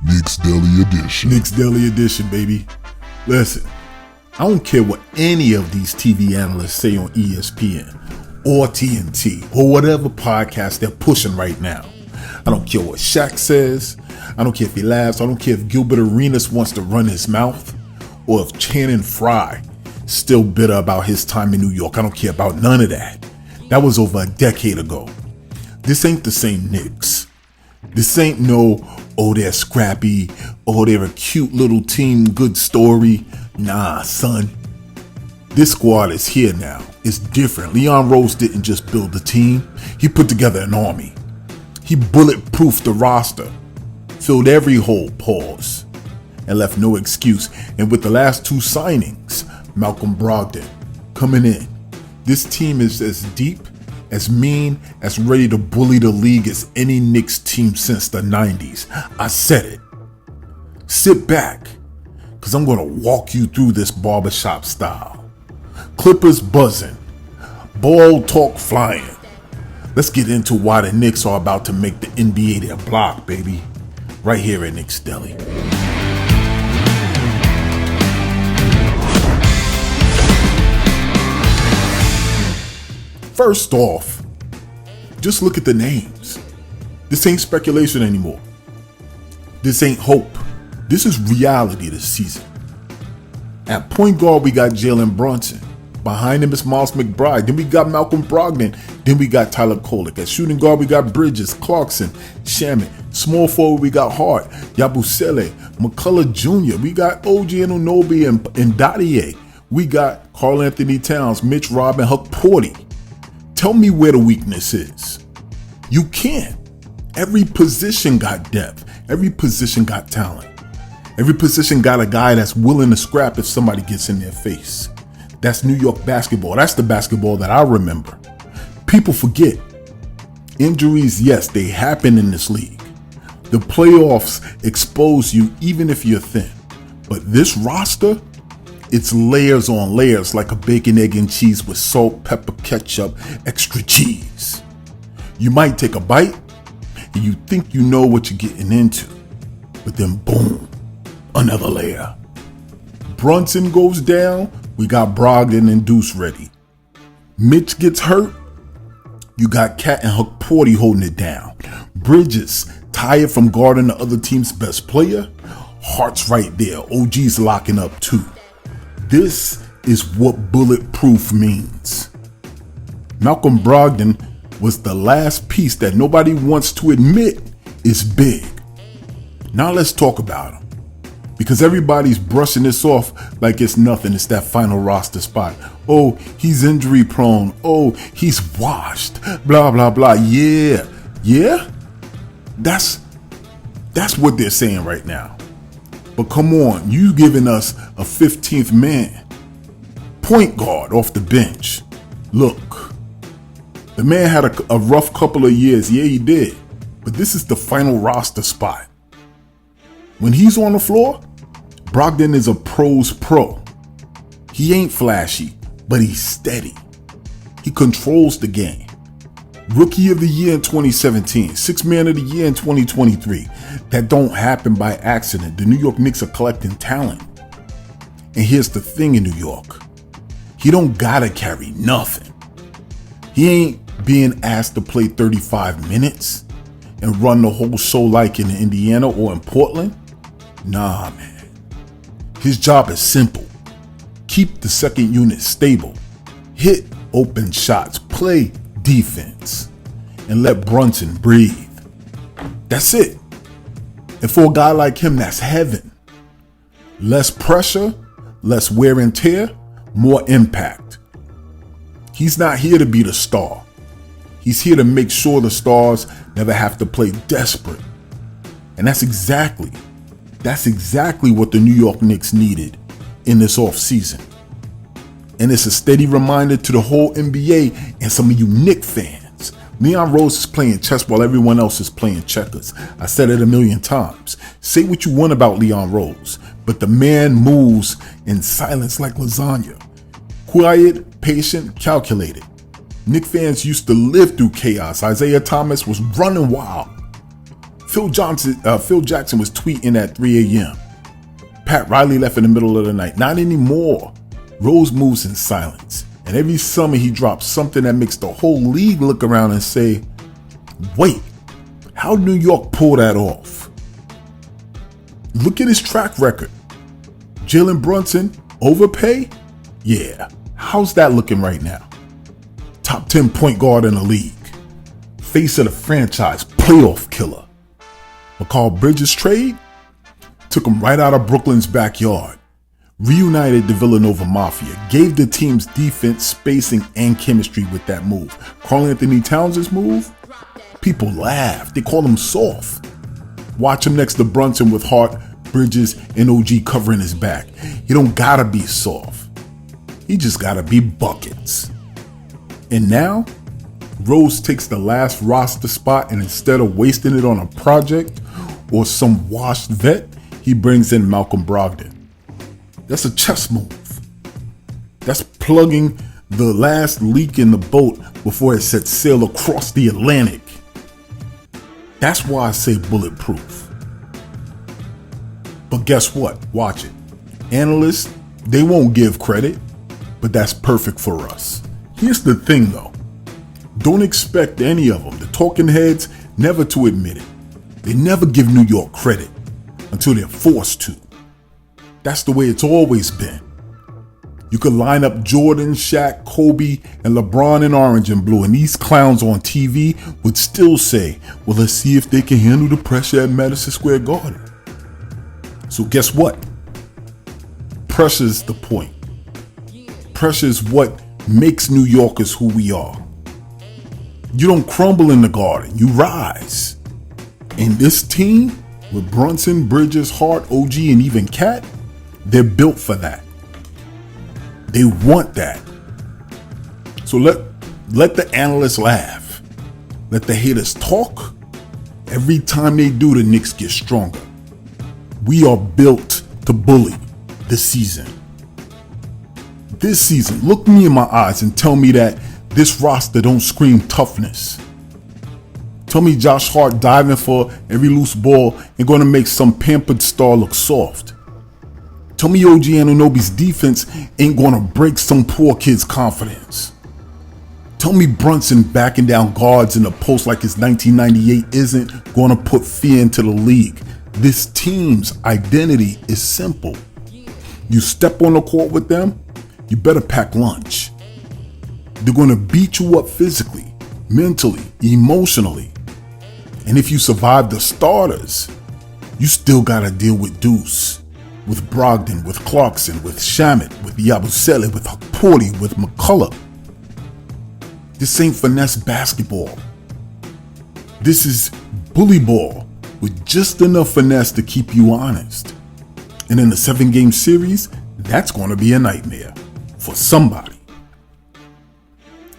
Knicks Daily Edition. Knicks Daily Edition, baby. Listen, I don't care what any of these TV analysts say on ESPN or TNT or whatever podcast they're pushing right now. I don't care what Shaq says. I don't care if he laughs. I don't care if Gilbert Arenas wants to run his mouth or if Channing Frye is still bitter about his time in New York. I don't care about none of that. That was over a decade ago. This ain't the same Knicks. This ain't no, oh, they're scrappy, oh, they're a cute little team, good story. Nah, son. This squad is here now. It's different. Leon Rose didn't just build the team. He put together an army. He bulletproofed the roster, filled every hole, pause, and left no excuse. And with the last two signings, Malcolm Brogdon coming in, this team is as deep, as mean, as ready to bully the league as any Knicks team since the 90s. I said it. Sit back, because I'm going to walk you through this barbershop style. Clippers buzzing, ball talk flying. Let's get into why the Knicks are about to make the NBA their block, baby. Right here at Knicks Daily. First off, just look at the names. This ain't speculation anymore. This ain't hope. This is reality this season. At point guard, we got Jalen Brunson. Behind him is Miles McBride. Then we got Malcolm Brogdon. Then we got Tyler Kolek. At shooting guard, we got Bridges, Clarkson, Shaman. Small forward, we got Hart, Yabusele, McCullough Jr. We got OG Anunoby and Dadier. We got Karl-Anthony Towns, Mitch Robin, Huck Porty. Tell me where the weakness is. You can't. Every position got depth. Every position got talent. Every position got a guy that's willing to scrap if somebody gets in their face. That's New York basketball. That's the basketball that I remember. People forget. Injuries, yes, they happen in this league. The playoffs expose you even if you're thin. But this roster, it's layers on layers like a bacon, egg, and cheese with salt, pepper, ketchup, extra cheese. You might take a bite and you think you know what you're getting into. But then boom, another layer. Brunson goes down, we got Brogdon and Deuce ready. Mitch gets hurt, you got Cat and Huck Porty holding it down. Bridges, tired from guarding the other team's best player. Hart's right there, OG's locking up too. This is what bulletproof means. Malcolm Brogdon was the last piece that nobody wants to admit is big. Now let's talk about him. Because everybody's brushing this off like it's nothing. It's that final roster spot. Oh, he's injury prone. Oh, he's washed. Blah, blah, blah. Yeah. That's what they're saying right now. But come on, you giving us a 15th man. Point guard off the bench. Look, the man had a rough couple of years. Yeah, he did. But this is the final roster spot. When he's on the floor, Brogdon is a pro's pro. He ain't flashy, but he's steady. He controls the game. Rookie of the year in 2017, Sixth Man of the year in 2023. That don't happen by accident. The New York Knicks are collecting talent. And here's the thing in New York. He don't gotta carry nothing. He ain't being asked to play 35 minutes and run the whole show like in Indiana or in Portland. Nah, man. His job is simple. Keep the second unit stable. Hit open shots. Play defense. And let Brunson breathe. That's it. And for a guy like him, that's heaven. Less pressure, less wear and tear, more impact. He's not here to be the star. He's here to make sure the stars never have to play desperate. And that's exactly what the New York Knicks needed in this offseason. And it's a steady reminder to the whole NBA and some of you Knicks fans. Leon Rose is playing chess while everyone else is playing checkers. I said it a million times. Say what you want about Leon Rose, but the man moves in silence like lasagna. Quiet, patient, calculated. Knicks fans used to live through chaos. Isaiah Thomas was running wild. Phil Jackson was tweeting at 3 a.m. Pat Riley left in the middle of the night. Not anymore. Rose moves in silence. And every summer he drops something that makes the whole league look around and say, wait, how did New York pull that off? Look at his track record. Jalen Brunson, overpay? Yeah. How's that looking right now? Top 10 point guard in the league. Face of the franchise, playoff killer. Mikal Bridges trade? Took him right out of Brooklyn's backyard. Reunited the Villanova Mafia. Gave the team's defense, spacing, and chemistry with that move. Karl-Anthony Towns' move? People laugh. They call him soft. Watch him next to Brunson with Hart, Bridges, and OG covering his back. He don't gotta be soft. He just gotta be buckets. And now, Rose takes the last roster spot, and instead of wasting it on a project or some washed vet, he brings in Malcolm Brogdon. That's a chess move. That's plugging the last leak in the boat before it sets sail across the Atlantic. That's why I say bulletproof. But guess what? Watch it. Analysts, they won't give credit, but that's perfect for us. Here's the thing though. Don't expect any of them, the talking heads, never to admit it. They never give New York credit until they're forced to. That's the way it's always been. You could line up Jordan, Shaq, Kobe, and LeBron in orange and blue, and these clowns on TV would still say, well, let's see if they can handle the pressure at Madison Square Garden. So guess what? Pressure's the point. Pressure is what makes New Yorkers who we are. You don't crumble in the Garden, you rise. And this team, with Brunson, Bridges, Hart, OG, and even Cat, they're built for that. They want that. So let the analysts laugh. Let the haters talk. Every time they do, the Knicks get stronger. We are built to bully this season. This season, look me in my eyes and tell me that this roster don't scream toughness. Tell me Josh Hart diving for every loose ball and going to make some pampered star look soft. Tell me OG Anunoby's defense ain't going to break some poor kid's confidence. Tell me Brunson backing down guards in the post like it's 1998 isn't going to put fear into the league. This team's identity is simple. You step on the court with them, you better pack lunch. They're going to beat you up physically, mentally, emotionally. And if you survive the starters, you still got to deal with Deuce, with Brogdon, with Clarkson, with Shamet, with Yabusele, with Porty, with McCullough. This ain't finesse basketball. This is bully ball with just enough finesse to keep you honest. And in the 7-game series, that's going to be a nightmare for somebody.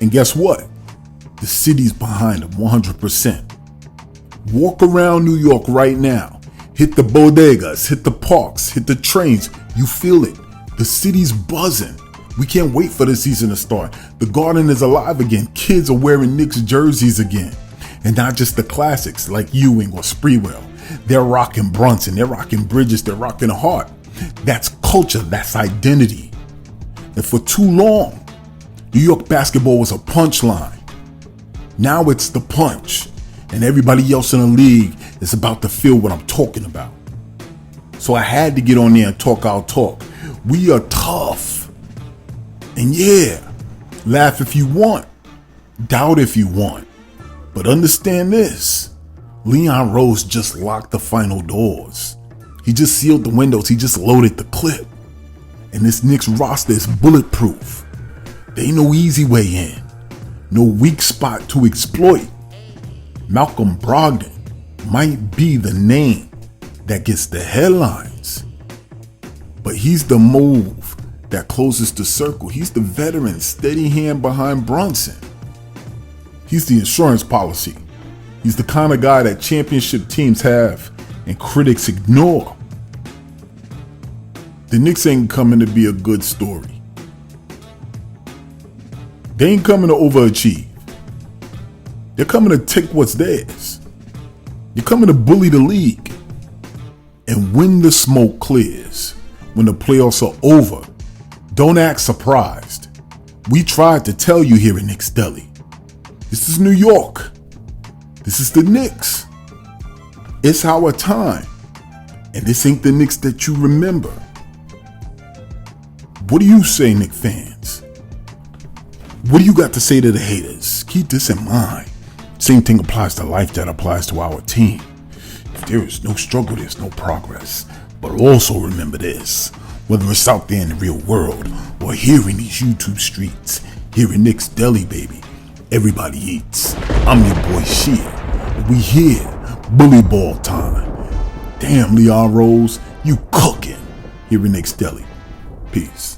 And guess what? The city's behind them 100%. Walk around New York right now. Hit the bodegas, hit the parks, hit the trains. You feel it. The city's buzzing. We can't wait for the season to start. The Garden is alive again. Kids are wearing Knicks jerseys again. And not just the classics like Ewing or Sprewell. They're rocking Brunson, they're rocking Bridges, they're rocking Hart. That's culture, that's identity. And for too long, New York basketball was a punchline. Now it's the punch. And everybody else in the league is about to feel what I'm talking about. So I had to get on there and talk our talk. We are tough. And yeah, laugh if you want, doubt if you want. But understand this, Leon Rose just locked the final doors. He just sealed the windows, he just loaded the clip. And this Knicks roster is bulletproof. There ain't no easy way in, no weak spot to exploit. Malcolm Brogdon might be the name that gets the headlines, but he's the move that closes the circle. He's the veteran, steady hand behind Brunson. He's the insurance policy. He's the kind of guy that championship teams have and critics ignore. The Knicks ain't coming to be a good story. They ain't coming to overachieve. They're coming to take what's theirs. You're coming to bully the league. And when the smoke clears, when the playoffs are over, don't act surprised. We tried to tell you here in Knicks Deli. This is New York. This is the Knicks. It's our time. And this ain't the Knicks that you remember. What do you say, Knicks fans? What do you got to say to the haters? Keep this in mind. Same thing applies to life that applies to our team. If there is no struggle, there's no progress. But also remember this, whether it's out there in the real world or here in these YouTube streets, here in Knicks Deli, baby, everybody eats. I'm your boy Shea. We here, bully ball time. Damn, Leon Rose, you cooking here in Knicks Deli. Peace.